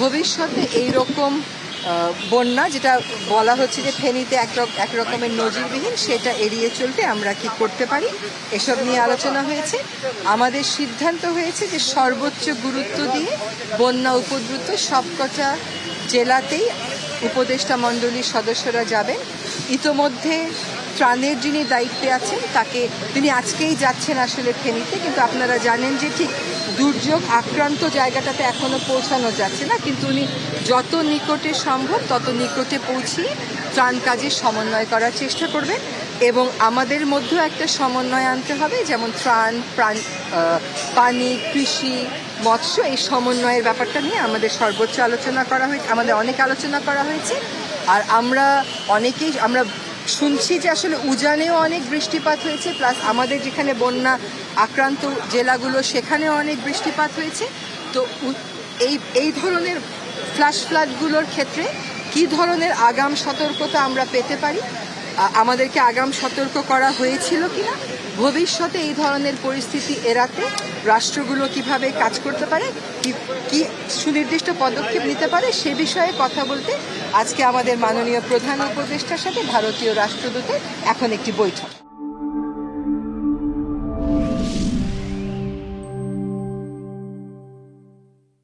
ভবিষ্যতে এই রকম বন্যা, যেটা বলা হচ্ছে যে ফেনীতে এক রকমের নজিরবিহীন, সেটা এড়িয়ে চলতে আমরা কি করতে পারি এসব নিয়ে আলোচনা হয়েছে। আমাদের সিদ্ধান্ত হয়েছে যে সর্বোচ্চ গুরুত্ব দিয়ে বন্যা উপদ্রুত সবকটা জেলাতেই উপদেষ্টা মণ্ডলীর সদস্যরা যাবেন। ইতোমধ্যে ত্রাণের যিনি দায়িত্বে আছেন তিনি আজকেই যাচ্ছেন আসলে ফেনীতে, কিন্তু আপনারা জানেন যে ঠিক দুর্যোগ আক্রান্ত জায়গাটাতে এখনো পৌঁছানো যাচ্ছে না, কিন্তু উনি যত নিকটে সম্ভব তত নিকটে পৌঁছিয়ে ত্রাণ কাজে সমন্বয় করার চেষ্টা করবেন। এবং আমাদের মধ্যেও একটা সমন্বয় আনতে হবে, যেমন ত্রাণ, পানি, কৃষি, মৎস্য, এই সমন্বয়ের ব্যাপারটা নিয়ে আমাদের সর্বোচ্চ আলোচনা করা হয়েছে, আমাদের অনেক আলোচনা করা হয়েছে। আর আমরা শুনছি যে আসলে উজানেও অনেক বৃষ্টিপাত হয়েছে, প্লাস আমাদের যেখানে বন্যা আক্রান্ত জেলাগুলো সেখানেও অনেক বৃষ্টিপাত হয়েছে। তো এই ধরনের ফ্লাডগুলোর ক্ষেত্রে কি ধরনের আগাম সতর্কতা আমরা পেতে পারি, আমাদেরকে আগাম সতর্ক করা হয়েছিল কিনা, ভবিষ্যতে এই ধরনের পরিস্থিতি এড়াতে রাষ্ট্রগুলো কিভাবে কাজ করতে পারে, কি সুনির্দিষ্ট পদক্ষেপ নিতে পারে, সে বিষয়ে কথা বলতে আজকে আমাদের মাননীয় প্রধান উপদেষ্টার সাথে ভারতীয় রাষ্ট্রদূতের এখন একটি বৈঠক।